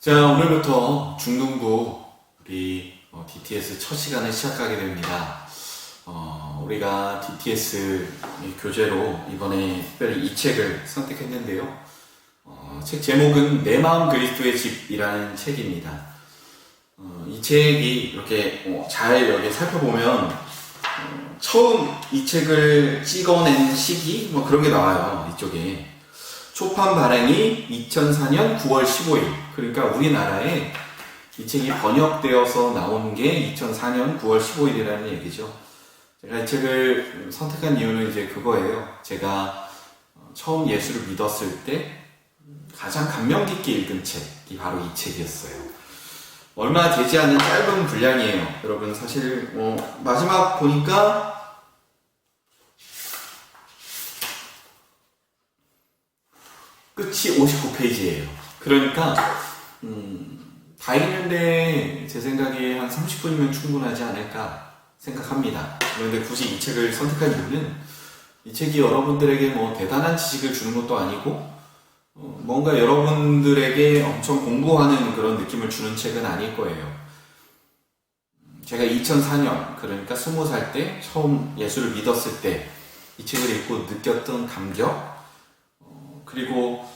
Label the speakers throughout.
Speaker 1: 자, 오늘부터 중등부 우리 DTS 첫 시간을 시작하게 됩니다. 우리가 DTS 교재로 이번에 특별히 이 책을 선택했는데요. 책 제목은 내 마음 그리스도의 집이라는 책입니다. 이 책이 이렇게 잘 여기 살펴보면 처음 이 책을 찍어낸 시기 그런 게 나와요. 이쪽에 초판 발행이 2004년 9월 15일. 그러니까 우리나라에 이 책이 번역되어서 나온 게 2004년 9월 15일이라는 얘기죠. 제가 이 책을 선택한 이유는 이제 그거예요. 제가 처음 예수를 믿었을 때 가장 감명 깊게 읽은 책이 바로 이 책이었어요. 얼마 되지 않은 짧은 분량이에요. 여러분 사실 마지막 보니까 끝이 59페이지예요. 그러니까 다 읽는데 제 생각에 한 30분이면 충분하지 않을까 생각합니다. 그런데 굳이 이 책을 선택한 이유는 이 책이 여러분들에게 대단한 지식을 주는 것도 아니고 뭔가 여러분들에게 엄청 공부하는 그런 느낌을 주는 책은 아닐 거예요. 제가 2004년 그러니까 20살 때 처음 예수를 믿었을 때 이 책을 읽고 느꼈던 감격, 그리고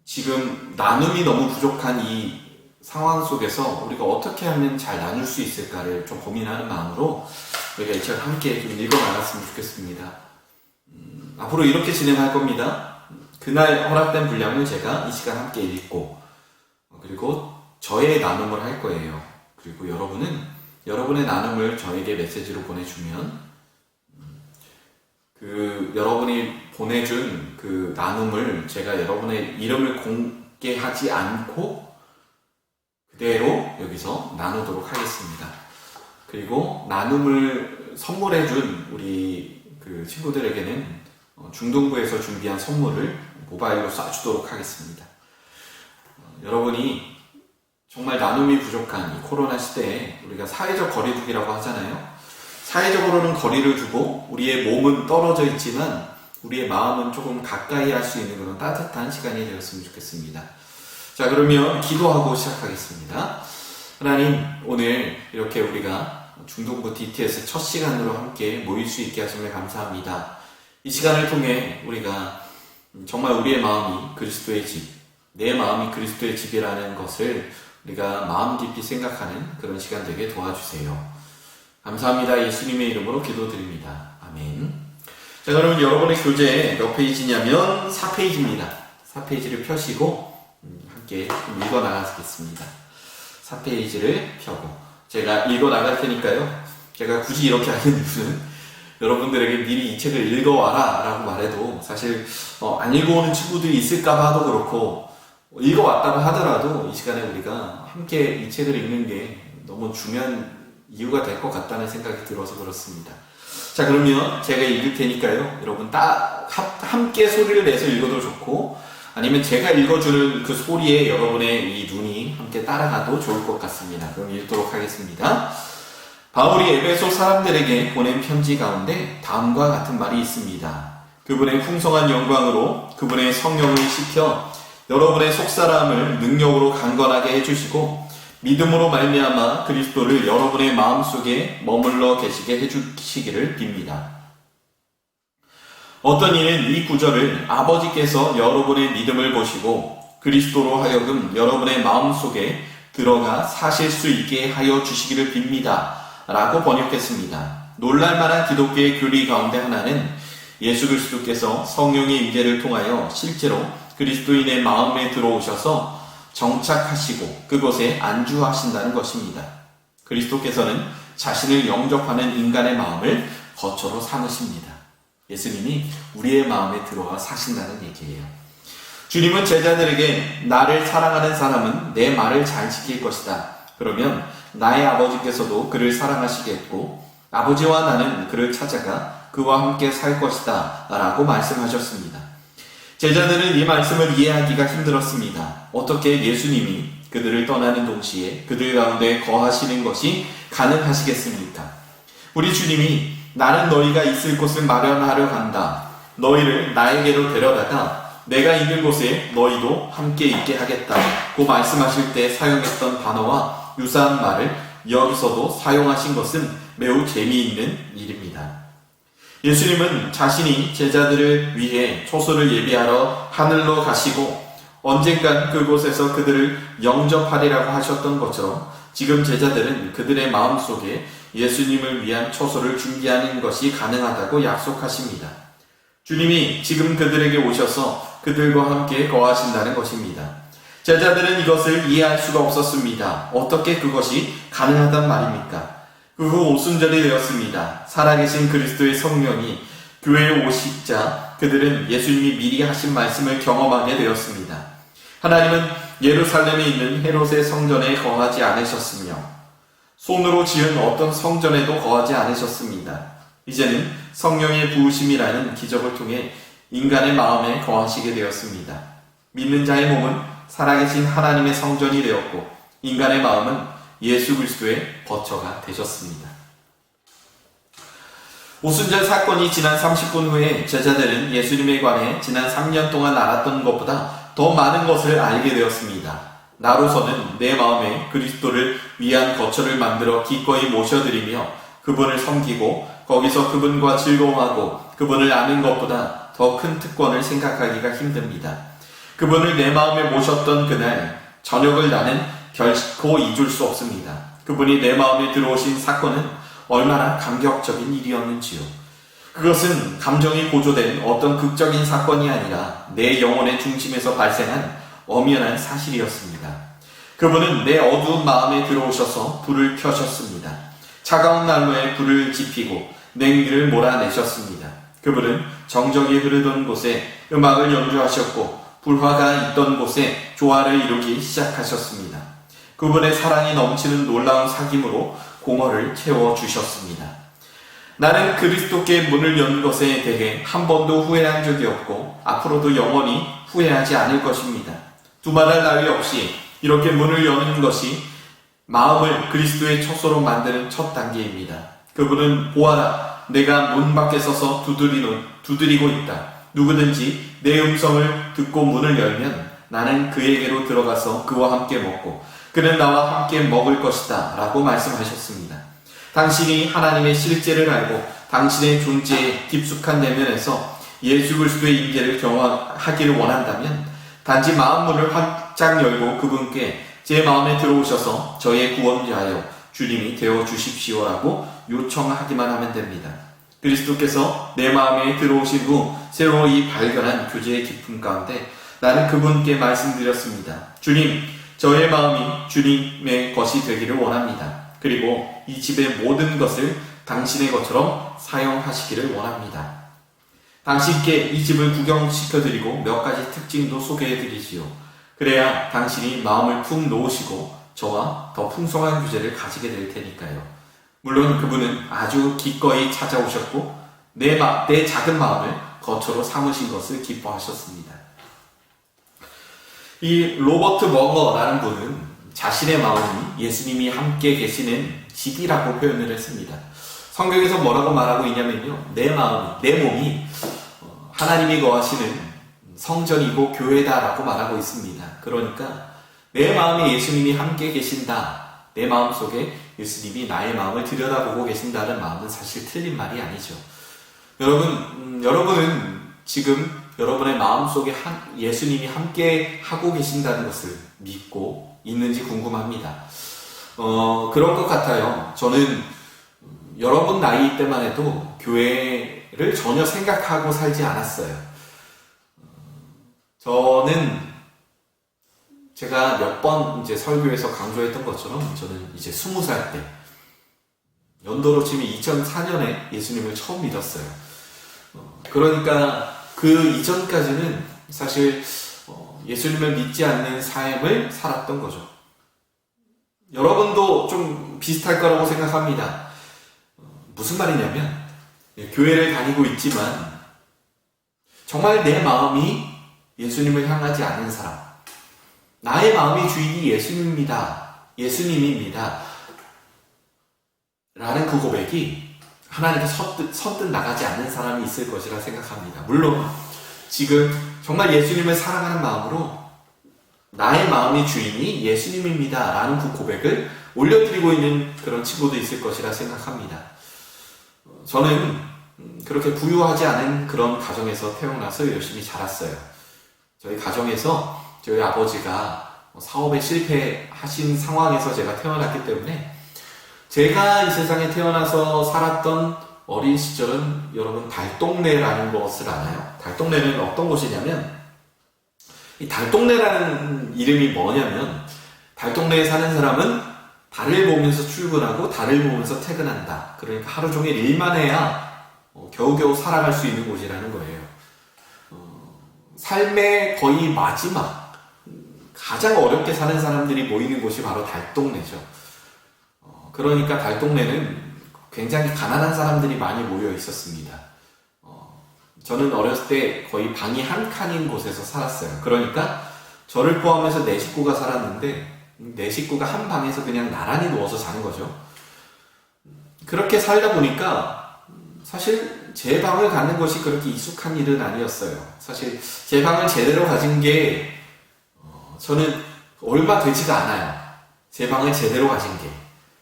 Speaker 1: 지금 나눔이 너무 부족한 이 상황 속에서 우리가 어떻게 하면 잘 나눌 수 있을까를 좀 고민하는 마음으로 우리가 이 책을 함께 좀 읽어나갔으면 좋겠습니다. 앞으로 이렇게 진행할 겁니다. 그날 허락된 분량을 제가 이 시간 함께 읽고 그리고 저의 나눔을 할 거예요. 그리고 여러분은 여러분의 나눔을 저에게 메시지로 보내주면 여러분이 보내준 그 나눔을 제가 여러분의 이름을 공개하지 않고 그대로 여기서 나누도록 하겠습니다. 그리고 나눔을 선물해준 우리 친구들에게는 중등부에서 준비한 선물을 모바일로 쏴주도록 하겠습니다. 여러분이 정말 나눔이 부족한 이 코로나 시대에 우리가 사회적 거리두기라고 하잖아요. 사회적으로는 거리를 두고 우리의 몸은 떨어져 있지만 우리의 마음은 조금 가까이 할 수 있는 그런 따뜻한 시간이 되었으면 좋겠습니다. 자, 그러면 기도하고 시작하겠습니다. 하나님, 오늘 이렇게 우리가 중등부 DTS 첫 시간으로 함께 모일 수 있게 하심을 감사합니다. 이 시간을 통해 우리가 정말 우리의 마음이 그리스도의 집, 내 마음이 그리스도의 집이라는 것을 우리가 마음 깊이 생각하는 그런 시간 되게 도와주세요. 감사합니다. 예수님의 이름으로 기도드립니다. 아멘. 자, 그러면 여러분의 교재 몇 페이지냐면 4페이지입니다. 4페이지를 펴시고 함께 읽어 나가겠습니다. 4페이지를 펴고 제가 읽어 나갈 테니까요. 제가 굳이 이렇게 하는 이유는 여러분들에게 미리 이 책을 읽어와라 라고 말해도 사실 안 읽어오는 친구들이 있을까 봐도 그렇고 읽어왔다고 하더라도 이 시간에 우리가 함께 이 책을 읽는 게 너무 중요한 이유가 될 것 같다는 생각이 들어서 그렇습니다. 자, 그러면 제가 읽을 테니까요. 여러분 함께 소리를 내서 읽어도 좋고 아니면 제가 읽어주는 그 소리에 여러분의 이 눈이 함께 따라가도 좋을 것 같습니다. 그럼 읽도록 하겠습니다. 바울이 에베소 사람들에게 보낸 편지 가운데 다음과 같은 말이 있습니다. 그분의 풍성한 영광으로 그분의 성령을 씹혀 여러분의 속사람을 능력으로 강건하게 해주시고 믿음으로 말미암아 그리스도를 여러분의 마음속에 머물러 계시게 해주시기를 빕니다. 어떤 이는 이 구절을 아버지께서 여러분의 믿음을 보시고 그리스도로 하여금 여러분의 마음속에 들어가 사실 수 있게 하여 주시기를 빕니다. 라고 번역했습니다. 놀랄만한 기독교의 교리 가운데 하나는 예수 그리스도께서 성령의 임재를 통하여 실제로 그리스도인의 마음에 들어오셔서 정착하시고 그곳에 안주하신다는 것입니다. 그리스도께서는 자신을 영접하는 인간의 마음을 거처로 삼으십니다. 예수님이 우리의 마음에 들어와 사신다는 얘기예요. 주님은 제자들에게 나를 사랑하는 사람은 내 말을 잘 지킬 것이다. 그러면 나의 아버지께서도 그를 사랑하시겠고 아버지와 나는 그를 찾아가 그와 함께 살 것이다 라고 말씀하셨습니다. 제자들은 이 말씀을 이해하기가 힘들었습니다. 어떻게 예수님이 그들을 떠나는 동시에 그들 가운데 거하시는 것이 가능하시겠습니까? 우리 주님이 나는 너희가 있을 곳을 마련하려 간다. 너희를 나에게로 데려다가 내가 있는 곳에 너희도 함께 있게 하겠다고 말씀하실 때 사용했던 단어와 유사한 말을 여기서도 사용하신 것은 매우 재미있는 일입니다. 예수님은 자신이 제자들을 위해 초소를 예비하러 하늘로 가시고 언젠간 그곳에서 그들을 영접하리라고 하셨던 것처럼 지금 제자들은 그들의 마음속에 예수님을 위한 초소를 준비하는 것이 가능하다고 약속하십니다. 주님이 지금 그들에게 오셔서 그들과 함께 거하신다는 것입니다. 제자들은 이것을 이해할 수가 없었습니다. 어떻게 그것이 가능하단 말입니까? 그 후 오순절이 되었습니다. 살아계신 그리스도의 성령이 교회에 오시자 그들은 예수님이 미리 하신 말씀을 경험하게 되었습니다. 하나님은 예루살렘에 있는 헤롯의 성전에 거하지 않으셨으며 손으로 지은 어떤 성전에도 거하지 않으셨습니다. 이제는 성령의 부으심이라는 기적을 통해 인간의 마음에 거하시게 되었습니다. 믿는 자의 몸은 살아계신 하나님의 성전이 되었고 인간의 마음은 예수 그리스도의 거처가 되셨습니다. 오순절 사건이 지난 30분 후에 제자들은 예수님에 관해 지난 3년 동안 알았던 것보다 더 많은 것을 알게 되었습니다. 나로서는 내 마음에 그리스도를 위한 거처를 만들어 기꺼이 모셔드리며 그분을 섬기고 거기서 그분과 즐거워하고 그분을 아는 것보다 더 큰 특권을 생각하기가 힘듭니다. 그분을 내 마음에 모셨던 그날 저녁을 나는 결코 잊을 수 없습니다. 그분이 내 마음에 들어오신 사건은 얼마나 감격적인 일이었는지요. 그것은 감정이 고조된 어떤 극적인 사건이 아니라 내 영혼의 중심에서 발생한 엄연한 사실이었습니다. 그분은 내 어두운 마음에 들어오셔서 불을 켜셨습니다. 차가운 난로에 불을 지피고 냉기를 몰아내셨습니다. 그분은 정적이 흐르던 곳에 음악을 연주하셨고 불화가 있던 곳에 조화를 이루기 시작하셨습니다. 그분의 사랑이 넘치는 놀라운 사귐으로 공허를 채워주셨습니다. 나는 그리스도께 문을 연 것에 대해 한 번도 후회한 적이 없고 앞으로도 영원히 후회하지 않을 것입니다. 두말할 나위 없이 이렇게 문을 여는 것이 마음을 그리스도의 처소로 만드는 첫 단계입니다. 그분은 보아라, 내가 문 밖에 서서 두드리고 있다. 누구든지 내 음성을 듣고 문을 열면 나는 그에게로 들어가서 그와 함께 먹고 그는 나와 함께 먹을 것이다 라고 말씀하셨습니다. 당신이 하나님의 실제를 알고 당신의 존재의 깊숙한 내면에서 예수 그리스도의 임재를 경험하기를 원한다면 단지 마음문을 활짝 열고 그분께 제 마음에 들어오셔서 저의 구원자여 주님이 되어 주십시오라고 요청하기만 하면 됩니다. 그리스도께서 내 마음에 들어오신 후 새로이 발견한 교제의 기쁨 가운데 나는 그분께 말씀드렸습니다. 주님, 저의 마음이 주님의 것이 되기를 원합니다. 그리고 이 집의 모든 것을 당신의 것처럼 사용하시기를 원합니다. 당신께 이 집을 구경시켜드리고 몇 가지 특징도 소개해드리지요. 그래야 당신이 마음을 푹 놓으시고 저와 더 풍성한 교제를 가지게 될 테니까요. 물론 그분은 아주 기꺼이 찾아오셨고 내 작은 마음을 거처로 삼으신 것을 기뻐하셨습니다. 이 로버트 머거라는 분은 자신의 마음이 예수님이 함께 계시는 집이라고 표현을 했습니다. 성경에서 뭐라고 말하고 있냐면요. 내 마음이, 내 몸이 하나님이 거하시는 성전이고 교회다라고 말하고 있습니다. 그러니까 내 마음에 예수님이 함께 계신다. 내 마음 속에 예수님이 나의 마음을 들여다보고 계신다는 마음은 사실 틀린 말이 아니죠. 여러분은 지금 여러분의 마음 속에 예수님이 함께 하고 계신다는 것을 믿고 있는지 궁금합니다. 그런 것 같아요. 저는 여러분 나이 때만 해도 교회를 전혀 생각하고 살지 않았어요. 저는 제가 몇 번 이제 설교에서 강조했던 것처럼 저는 이제 20살 때 연도로 치면 2004년에 예수님을 처음 믿었어요. 그러니까 그 이전까지는 사실 예수님을 믿지 않는 삶을 살았던 거죠. 여러분도 좀 비슷할 거라고 생각합니다. 무슨 말이냐면 교회를 다니고 있지만 정말 내 마음이 예수님을 향하지 않는 사람, 나의 마음의 주인이 예수님입니다 라는 그 고백이 하나님께 선뜻 나가지 않는 사람이 있을 것이라 생각합니다. 물론 지금 정말 예수님을 사랑하는 마음으로 나의 마음의 주인이 예수님입니다 라는 그 고백을 올려드리고 있는 그런 친구도 있을 것이라 생각합니다. 저는 그렇게 부유하지 않은 그런 가정에서 태어나서 열심히 자랐어요. 저희 가정에서 저희 아버지가 사업에 실패하신 상황에서 제가 태어났기 때문에 제가 이 세상에 태어나서 살았던 어린 시절은 여러분 달동네라는 것을 아나요? 달동네는 어떤 곳이냐면 이 달동네라는 이름이 뭐냐면 달동네에 사는 사람은 달을 보면서 출근하고 달을 보면서 퇴근한다. 그러니까 하루 종일 일만 해야 겨우겨우 살아갈 수 있는 곳이라는 거예요. 삶의 거의 마지막 가장 어렵게 사는 사람들이 모이는 곳이 바로 달동네죠. 그러니까 달동네는 굉장히 가난한 사람들이 많이 모여 있었습니다. 저는 어렸을 때 거의 방이 한 칸인 곳에서 살았어요. 그러니까 저를 포함해서 4식구가 살았는데 4식구가 한 방에서 그냥 나란히 누워서 자는 거죠. 그렇게 살다 보니까 사실 제 방을 갖는 것이 그렇게 익숙한 일은 아니었어요. 사실 제 방을 제대로 가진 게 저는 얼마 되지가 않아요. 제 방을 제대로 가진 게.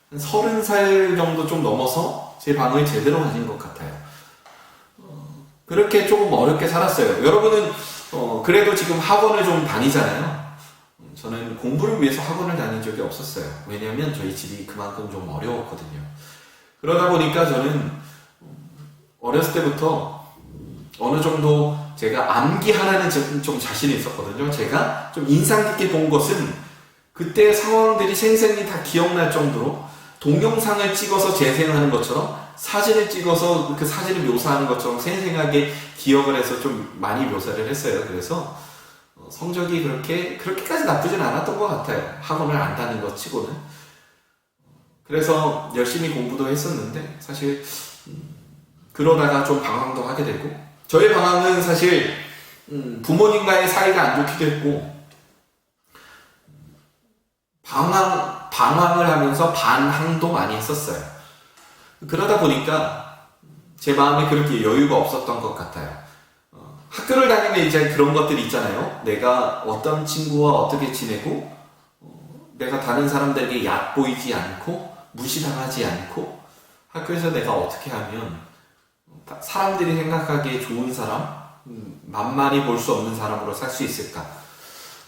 Speaker 1: 한 30살 정도 좀 넘어서 제 방을 제대로 가진 것 같아요. 그렇게 조금 어렵게 살았어요. 여러분은 그래도 지금 학원을 좀 다니잖아요. 저는 공부를 위해서 학원을 다닌 적이 없었어요. 왜냐하면 저희 집이 그만큼 좀 어려웠거든요. 그러다 보니까 저는 어렸을 때부터 어느 정도 제가 암기 하나는 좀 자신이 있었거든요. 제가 좀 인상 깊게 본 것은 그때 상황들이 생생히 다 기억날 정도로 동영상을 찍어서 재생하는 것처럼 사진을 찍어서 그 사진을 묘사하는 것처럼 생생하게 기억을 해서 좀 많이 묘사를 했어요. 그래서 성적이 그렇게까지 나쁘진 않았던 것 같아요. 학원을 안 다닌 것 치고는. 그래서 열심히 공부도 했었는데 사실 그러다가 좀 방황도 하게 되고 저의 방황은 사실 부모님과의 사이가 안 좋기도 했고 방황을 하면서 반항도 많이 했었어요. 그러다 보니까 제 마음에 그렇게 여유가 없었던 것 같아요. 학교를 다니면 이제 그런 것들이 있잖아요. 내가 어떤 친구와 어떻게 지내고 내가 다른 사람들에게 얕보이지 않고 무시당하지 않고 학교에서 내가 어떻게 하면 사람들이 생각하기에 좋은 사람, 만만히 볼 수 없는 사람으로 살 수 있을까?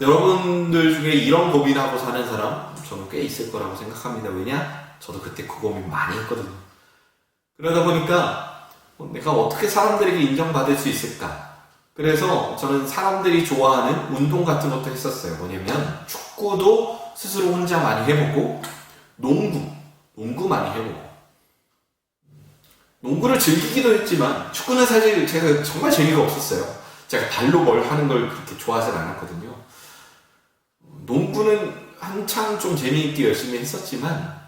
Speaker 1: 여러분들 중에 이런 고민하고 사는 사람 저는 꽤 있을 거라고 생각합니다. 왜냐? 저도 그때 그 고민 많이 했거든요. 그러다 보니까 내가 어떻게 사람들에게 인정받을 수 있을까? 그래서 저는 사람들이 좋아하는 운동 같은 것도 했었어요. 뭐냐면 축구도 스스로 혼자 많이 해보고 농구 많이 해보고 농구를 즐기기도 했지만 축구는 사실 제가 정말 재미가 없었어요. 제가 발로 뭘 하는 걸 그렇게 좋아하진 않았거든요. 농구는 한창 좀 재미있게 열심히 했었지만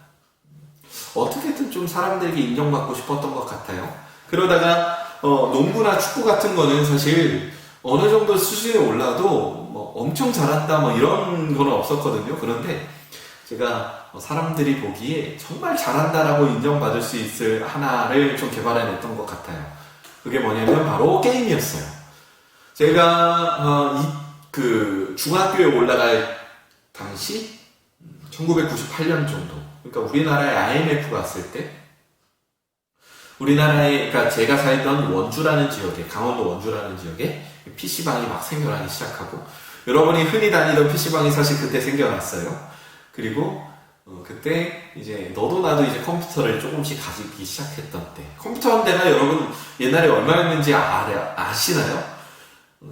Speaker 1: 어떻게든 좀 사람들에게 인정받고 싶었던 것 같아요. 그러다가 농구나 축구 같은 거는 사실 어느 정도 수준에 올라도 뭐 엄청 잘한다 뭐 이런 거는 없었거든요. 그런데 제가 사람들이 보기에 정말 잘한다라고 인정받을 수 있을 하나를 좀 개발해냈던 것 같아요. 그게 뭐냐면 바로 게임이었어요. 제가 중학교에 올라갈 당시 1998년 정도, 그러니까 우리나라에 IMF가 왔을 때 우리나라에, 그러니까 제가 살던 원주라는 지역에, 강원도 원주라는 지역에 PC방이 막 생겨나기 시작하고, 여러분이 흔히 다니던 PC방이 사실 그때 생겨났어요. 그리고 그때 이제 너도 나도 이제 컴퓨터를 조금씩 가지기 시작했던 때, 컴퓨터 한 대가 여러분 옛날에 얼마였는지 아시나요?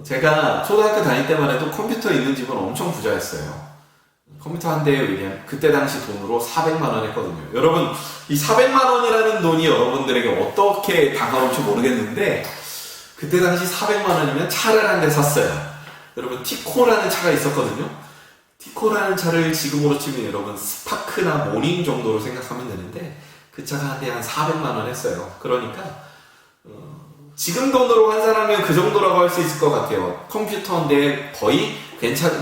Speaker 1: 제가 초등학교 다닐 때만 해도 컴퓨터 있는 집은 엄청 부자였어요. 컴퓨터 한 대에 왜냐면 그때 당시 돈으로 400만 원 했거든요. 여러분, 이 400만 원이라는 돈이 여러분들에게 어떻게 다가올지 모르겠는데 그때 당시 400만 원이면 차를 한 대 샀어요. 여러분, 티코라는 차가 있었거든요. 티코라는 차를 지금으로 치면 여러분 스파크나 모닝 정도로 생각하면 되는데 그 차가 한 대 한 400만 원 했어요. 그러니까 지금 돈으로 환산하면 그 정도라고 할 수 있을 것 같아요. 컴퓨터인데 거의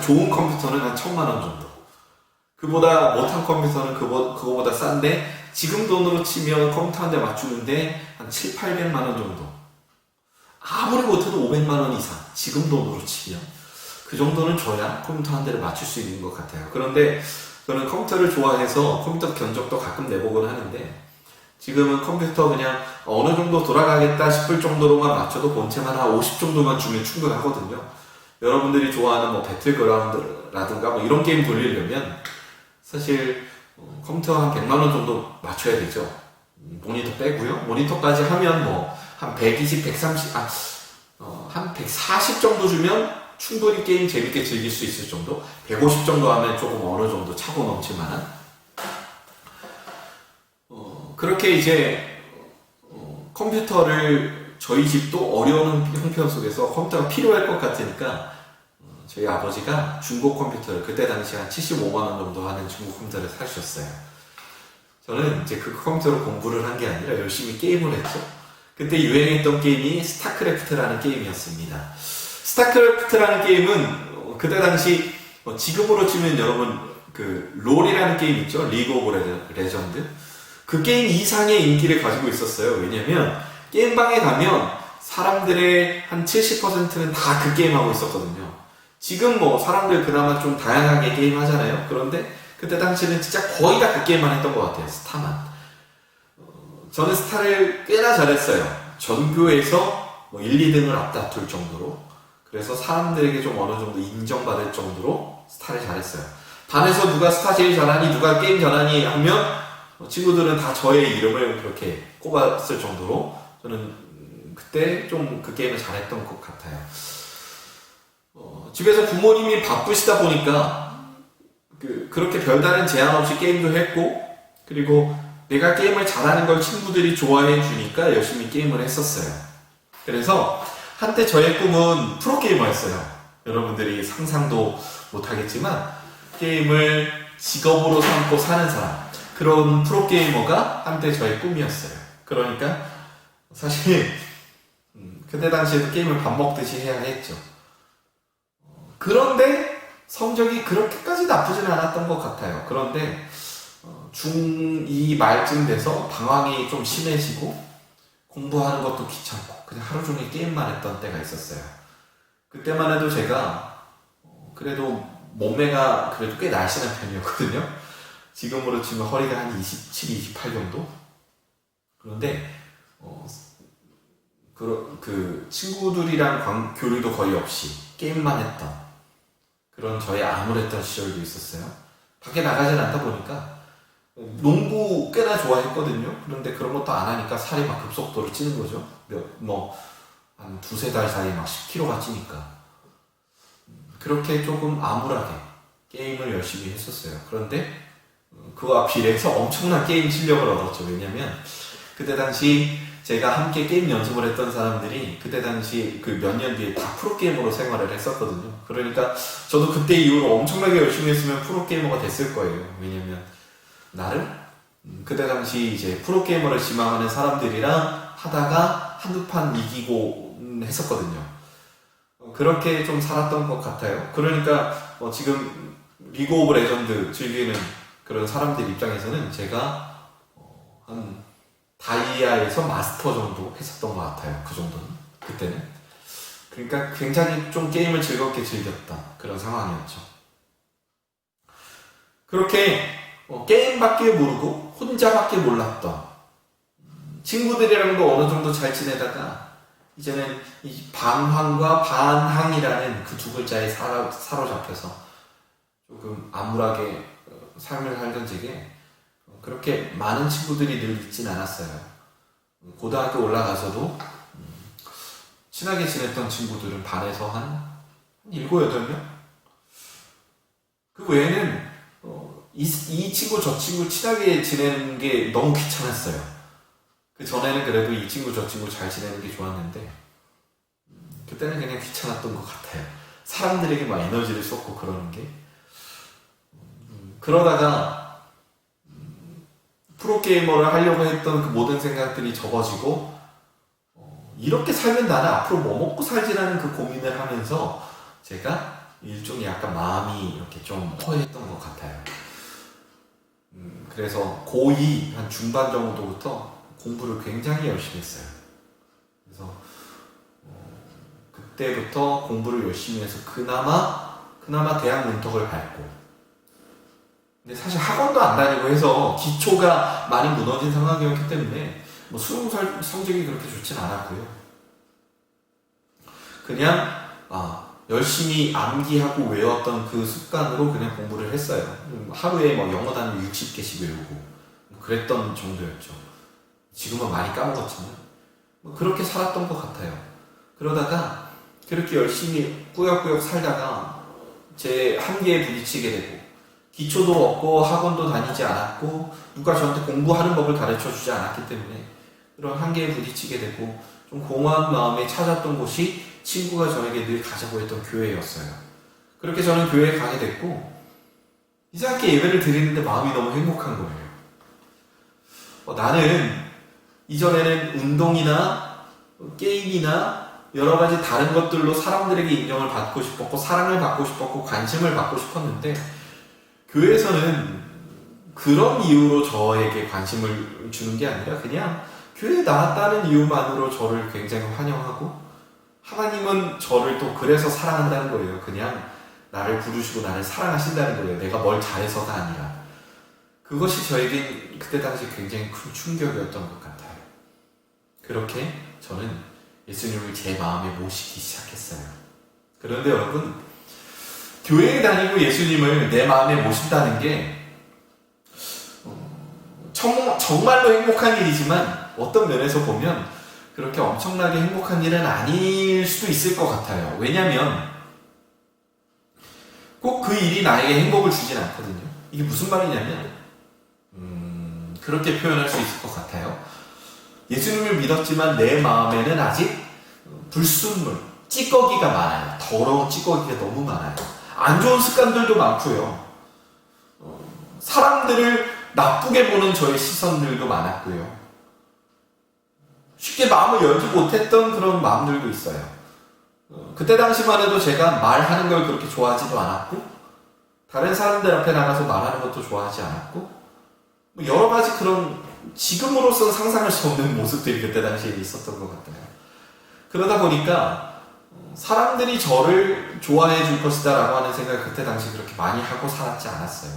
Speaker 1: 좋은 컴퓨터는 한 1000만 원 정도. 그보다 못한 컴퓨터는 그거보다 싼데 지금 돈으로 치면 컴퓨터 한 대 맞추는데 한 7, 800만 원 정도. 아무리 못해도 500만 원 이상, 지금 돈으로 치면 그 정도는 줘야 컴퓨터 한 대를 맞출 수 있는 것 같아요. 그런데 저는 컴퓨터를 좋아해서 컴퓨터 견적도 가끔 내보곤 하는데, 지금은 컴퓨터 그냥 어느 정도 돌아가겠다 싶을 정도로만 맞춰도 본체만 한 50 정도만 주면 충분하거든요. 여러분들이 좋아하는 뭐 배틀그라운드라든가 뭐 이런 게임 돌리려면 사실 컴퓨터 한 100만 원 정도 맞춰야 되죠. 모니터 빼고요. 모니터까지 하면 뭐 한 120, 130, 한 140 정도 주면 충분히 게임 재밌게 즐길 수 있을 정도. 150 정도 하면 조금 어느 정도 차고 넘칠 만한. 그렇게 이제 컴퓨터를, 저희 집도 어려운 형편 속에서 컴퓨터가 필요할 것 같으니까 저희 아버지가 중고 컴퓨터를, 그때 당시 한 75만 원 정도 하는 중고 컴퓨터를 사주셨어요. 저는 이제 그 컴퓨터로 공부를 한 게 아니라 열심히 게임을 했죠. 그때 유행했던 게임이 스타크래프트라는 게임이었습니다. 스타크래프트라는 게임은 그때 당시 지금으로 치면 여러분 그 롤이라는 게임 있죠? 리그 오브 레전드. 그 게임 이상의 인기를 가지고 있었어요. 왜냐면 게임방에 가면 사람들의 한 70%는 다 그 게임 하고 있었거든요. 지금 뭐 사람들 그나마 좀 다양하게 게임 하잖아요. 그런데 그때 당시는 진짜 거의 다 그 게임만 했던 것 같아요. 스타만. 저는 스타를 꽤나 잘했어요. 전교에서 뭐 1, 2등을 앞다툴 정도로. 그래서 사람들에게 좀 어느 정도 인정받을 정도로 스타를 잘했어요. 반에서 누가 스타 제일 잘하니, 누가 게임 잘하니 하면 친구들은 다 저의 이름을 그렇게 꼽았을 정도로 저는 그때 좀 그 게임을 잘했던 것 같아요. 집에서 부모님이 바쁘시다 보니까 그렇게 별다른 제한 없이 게임도 했고, 그리고 내가 게임을 잘하는 걸 친구들이 좋아해 주니까 열심히 게임을 했었어요. 그래서 한때 저의 꿈은 프로게이머였어요. 여러분들이 상상도 못하겠지만 게임을 직업으로 삼고 사는 사람, 그런 프로게이머가 한때 저의 꿈이었어요. 그러니까 사실 그때 당시에도 게임을 밥 먹듯이 해야 했죠. 그런데 성적이 그렇게까지 나쁘진 않았던 것 같아요. 그런데 중2 말쯤 돼서 방황이 좀 심해지고 공부하는 것도 귀찮고 그냥 하루 종일 게임만 했던 때가 있었어요. 그때만 해도 제가 그래도 몸매가 그래도 꽤 날씬한 편이었거든요. 지금으로 치면 허리가 한 27, 28 정도? 그런데 그 친구들이랑 교류도 거의 없이 게임만 했던 그런 저의 암울했던 시절도 있었어요. 밖에 나가지 않다 보니까 농구 꽤나 좋아했거든요. 그런데 그런 것도 안 하니까 살이 막 급속도로 찌는 거죠. 한 두세 달 사이에 막 10kg가 찌니까. 그렇게 조금 암울하게 게임을 열심히 했었어요. 그런데 그와 비례해서 엄청난 게임 실력을 얻었죠. 왜냐면 그때 당시 제가 함께 게임 연습을 했던 사람들이 그때 당시 그 몇 년 뒤에 다 프로게이머로 생활을 했었거든요. 그러니까 저도 그때 이후로 엄청나게 열심히 했으면 프로게이머가 됐을 거예요. 왜냐면 나름 그때 당시 이제 프로게이머를 지망하는 사람들이랑 하다가 한두 판 이기고 했었거든요. 그렇게 좀 살았던 것 같아요. 그러니까 지금 리그 오브 레전드 즐기는 그런 사람들 입장에서는 제가 한 다이아에서 마스터 정도 했었던 것 같아요. 그 정도는 그때는. 그러니까 굉장히 좀 게임을 즐겁게 즐겼다 그런 상황이었죠. 그렇게 게임밖에 모르고 혼자밖에 몰랐던 친구들이랑도 어느 정도 잘 지내다가 이제는 이 방황과 반항이라는 그 두 글자에 사로잡혀서 조금 암울하게 삶을 살던 적에 그렇게 많은 친구들이 늘 있진 않았어요. 고등학교 올라가서도 친하게 지냈던 친구들은 반에서 한 7, 8명? 그 외에는 이 친구 저 친구 친하게 지내는 게 너무 귀찮았어요. 그 전에는 그래도 이 친구 저 친구 잘 지내는 게 좋았는데 그때는 그냥 귀찮았던 것 같아요. 사람들에게 막 에너지를 쏟고 그러는 게. 그러다가 프로게이머를 하려고 했던 그 모든 생각들이 접어지고 이렇게 살면 나는 앞으로 뭐 먹고 살지라는 그 고민을 하면서 제가 일종의 약간 마음이 이렇게 좀 허했던 것 같아요. 그래서 고2 한 중반 정도부터 공부를 굉장히 열심히 했어요. 그래서 그때부터 공부를 열심히 해서 그나마 대학 문턱을 밟고, 근데 사실 학원도 안 다니고 해서 기초가 많이 무너진 상황이었기 때문에 뭐 수능 성적이 그렇게 좋진 않았고요. 그냥 열심히 암기하고 외웠던 그 습관으로 그냥 공부를 했어요. 하루에 뭐 영어 단어 60개씩 외우고 그랬던 정도였죠. 지금은 많이 까먹었지만 뭐 그렇게 살았던 것 같아요. 그러다가 그렇게 열심히 꾸역꾸역 살다가 제 한계에 부딪히게 되고, 기초도 없고 학원도 다니지 않았고 누가 저한테 공부하는 법을 가르쳐 주지 않았기 때문에 그런 한계에 부딪히게 되고, 좀 공허한 마음에 찾았던 곳이 친구가 저에게 늘 가자고 했던 교회였어요. 그렇게 저는 교회에 가게 됐고, 이상하게 예배를 드리는데 마음이 너무 행복한 거예요. 나는 이전에는 운동이나 게임이나 여러 가지 다른 것들로 사람들에게 인정을 받고 싶었고, 사랑을 받고 싶었고, 관심을 받고 싶었는데, 교회에서는 그런 이유로 저에게 관심을 주는 게 아니라 그냥 교회에 나왔다는 이유만으로 저를 굉장히 환영하고, 하나님은 저를 또 그래서 사랑한다는 거예요. 그냥 나를 부르시고 나를 사랑하신다는 거예요. 내가 뭘 잘해서가 아니라. 그것이 저에게 그때 당시 굉장히 큰 충격이었던 것 같아요. 그렇게 저는 예수님을 제 마음에 모시기 시작했어요. 그런데 여러분, 교회에 다니고 예수님을 내 마음에 모신다는 게 정말로 행복한 일이지만 어떤 면에서 보면 그렇게 엄청나게 행복한 일은 아닐 수도 있을 것 같아요. 왜냐하면 꼭 그 일이 나에게 행복을 주진 않거든요. 이게 무슨 말이냐면 그렇게 표현할 수 있을 것 같아요. 예수님을 믿었지만 내 마음에는 아직 불순물, 찌꺼기가 많아요. 더러운 찌꺼기가 너무 많아요. 안 좋은 습관들도 많고요. 사람들을 나쁘게 보는 저의 시선들도 많았고요. 쉽게 마음을 열지 못했던 그런 마음들도 있어요. 그때 당시만 해도 제가 말하는 걸 그렇게 좋아하지도 않았고, 다른 사람들 앞에 나가서 말하는 것도 좋아하지 않았고, 여러 가지 그런 지금으로서는 상상할 수 없는 모습들이 그때 당시에 있었던 것 같아요. 그러다 보니까 사람들이 저를 좋아해 줄 것이다 라고 하는 생각을 그때 당시 그렇게 많이 하고 살았지 않았어요.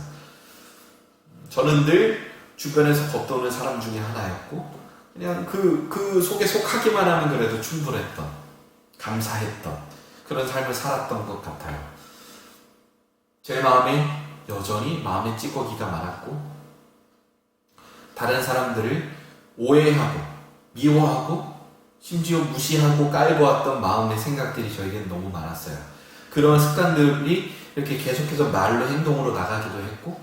Speaker 1: 저는 늘 주변에서 겉도는 사람 중에 하나였고, 그냥 그 속에 속하기만 하면 그래도 충분했던, 감사했던 그런 삶을 살았던 것 같아요. 제 마음에 여전히 마음의 찌꺼기가 많았고, 다른 사람들을 오해하고 미워하고 심지어 무시하고 깔고 왔던 마음의 생각들이 저에게는 너무 많았어요. 그런 습관들이 이렇게 계속해서 말로 행동으로 나가기도 했고,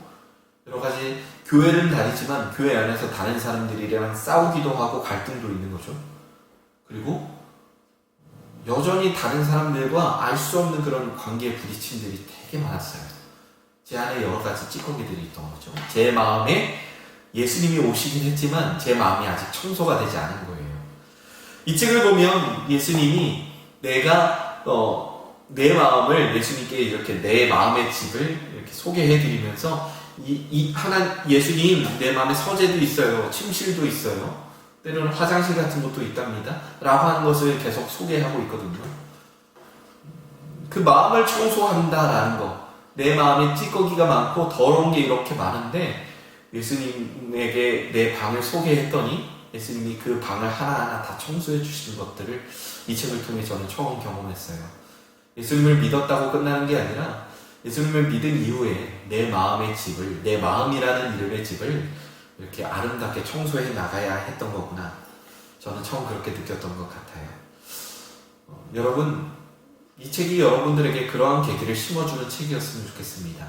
Speaker 1: 여러 가지 교회를 다니지만 교회 안에서 다른 사람들이랑 싸우기도 하고 갈등도 있는 거죠. 그리고 여전히 다른 사람들과 알 수 없는 그런 관계의 부딪힘들이 되게 많았어요. 제 안에 여러 가지 찌꺼기들이 있던 거죠. 제 마음에 예수님이 오시긴 했지만 제 마음이 아직 청소가 되지 않은 거예요. 이 책을 보면 예수님이 내가 내 마음을 예수님께 이렇게 내 마음의 집을 이렇게 소개해드리면서 예수님 내 마음에 서재도 있어요. 침실도 있어요. 때로는 화장실 같은 것도 있답니다. 라고 하는 것을 계속 소개하고 있거든요. 그 마음을 청소한다라는 것, 내 마음에 찌꺼기가 많고 더러운 게 이렇게 많은데 예수님에게 내 방을 소개했더니 예수님이 그 방을 하나하나 다 청소해 주시는 것들을 이 책을 통해 저는 처음 경험했어요. 예수님을 믿었다고 끝나는 게 아니라 예수님을 믿은 이후에 내 마음의 집을, 내 마음이라는 이름의 집을 이렇게 아름답게 청소해 나가야 했던 거구나. 저는 처음 그렇게 느꼈던 것 같아요. 여러분, 이 책이 여러분들에게 그러한 계기를 심어주는 책이었으면 좋겠습니다.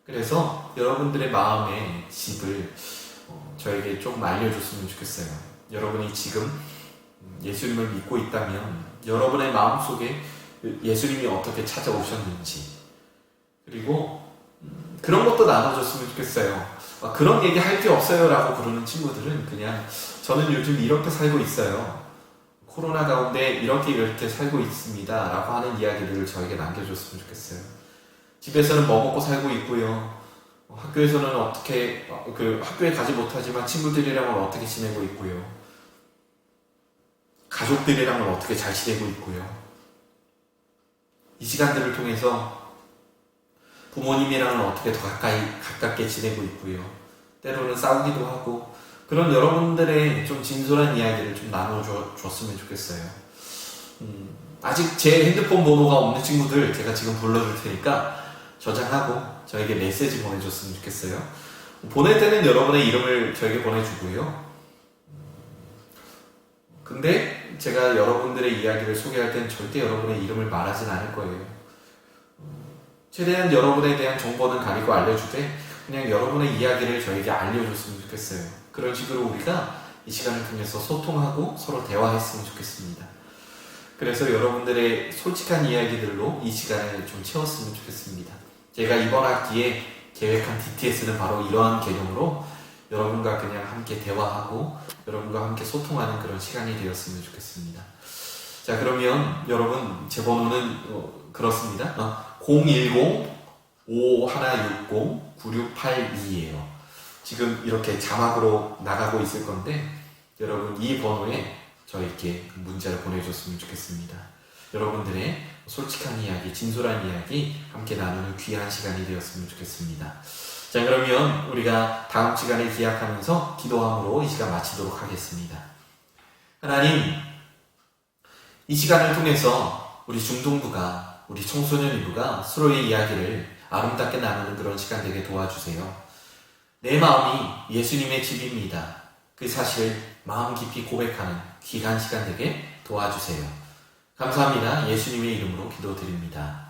Speaker 1: 그래서 여러분들의 마음의 집을 저에게 좀 알려줬으면 좋겠어요. 여러분이 지금 예수님을 믿고 있다면 여러분의 마음속에 예수님이 어떻게 찾아오셨는지, 그리고 그런 것도 나눠줬으면 좋겠어요. 그런 얘기 할 게 없어요 라고 부르는 친구들은 그냥 저는 요즘 이렇게 살고 있어요, 코로나 가운데 이렇게 살고 있습니다 라고 하는 이야기들을 저에게 남겨줬으면 좋겠어요. 집에서는 뭐 먹고 살고 있고요, 학교에서는 어떻게 학교에 가지 못하지만 친구들이랑은 어떻게 지내고 있고요, 가족들이랑은 어떻게 잘 지내고 있고요, 이 시간들을 통해서 부모님이랑은 어떻게 더 가깝게 지내고 있고요. 때로는 싸우기도 하고, 그런 여러분들의 좀 진솔한 이야기를 좀 나눠줬으면 좋겠어요. 아직 제 핸드폰 번호가 없는 친구들 제가 지금 불러줄 테니까 저장하고 저에게 메시지 보내줬으면 좋겠어요. 보낼 때는 여러분의 이름을 저에게 보내주고요. 근데 제가 여러분들의 이야기를 소개할 땐 절대 여러분의 이름을 말하진 않을 거예요. 최대한 여러분에 대한 정보는 가리고 알려주되 그냥 여러분의 이야기를 저에게 알려줬으면 좋겠어요. 그런 식으로 우리가 이 시간을 통해서 소통하고 서로 대화했으면 좋겠습니다. 그래서 여러분들의 솔직한 이야기들로 이 시간을 좀 채웠으면 좋겠습니다. 제가 이번 학기에 계획한 DTS는 바로 이러한 개념으로 여러분과 그냥 함께 대화하고 여러분과 함께 소통하는 그런 시간이 되었으면 좋겠습니다. 자, 그러면 여러분 제 번호는 그렇습니다. 010-5160-9682예요. 지금 이렇게 자막으로 나가고 있을 건데 여러분 이 번호에 저에게 문자를 보내줬으면 좋겠습니다. 여러분들의 솔직한 이야기, 진솔한 이야기 함께 나누는 귀한 시간이 되었으면 좋겠습니다. 자, 그러면 우리가 다음 시간을 기약하면서 기도함으로 이 시간 마치도록 하겠습니다. 하나님, 이 시간을 통해서 우리 중동부가, 우리 청소년이부가 서로의 이야기를 아름답게 나누는 그런 시간 되게 도와주세요. 내 마음이 예수님의 집입니다. 그 사실 마음 깊이 고백하는 귀한 시간 되게 도와주세요. 감사합니다. 예수님의 이름으로 기도드립니다.